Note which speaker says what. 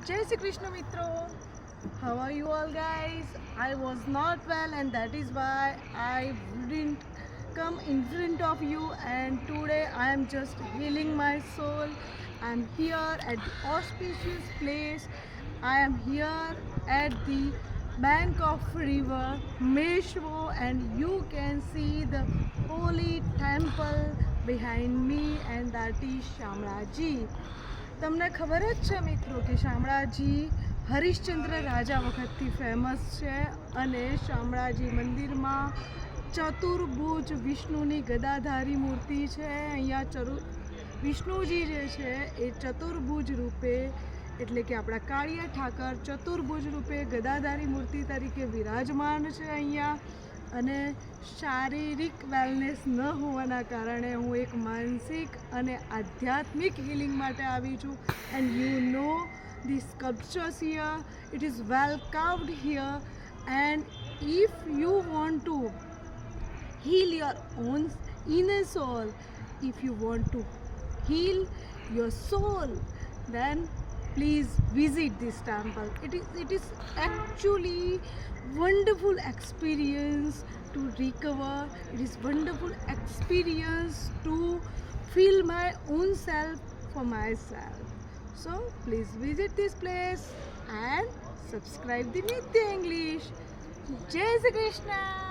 Speaker 1: Jai Shri Krishna Mitro. How are you all guys? I was not well and that is why I wouldn't come in front of you, and today I am just healing my soul. I'm here at the auspicious place. I am here at the bank of river Meshwo, and you can see the holy temple behind me, and that is Shamraji. તમને ખબર જ છે મિત્રો કે શામળાજી હરિશ્ચંદ્ર રાજા વખતથી famous છે, અને શામળાજી મંદિરમાં ચતુર્ભુજ વિષ્ણુની ગદાધારી મૂર્તિ છે. અહીંયા વિષ્ણુજી જે છે એ ચતુર્ભુજ રૂપે, એટલે કે આપણા કાળિયા ઠાકર ચતુર્ભુજ રૂપે ગદાધારી મૂર્તિ તરીકે વિરાજમાન છે અહીંયા. અને શારીરિક વેલનેસ ન હોવાના કારણે હું એક માનસિક અને આધ્યાત્મિક હિલિંગ માટે આવી છું. And you know the sculptures here, it is well carved here. And if you want to heal your own inner soul, if you want to heal your soul, then please visit this temple. It is actually wonderful experience to recover. It is wonderful experience to feel my own self for myself. So please visit this place and subscribe the Nitya English. Jai Shri Krishna.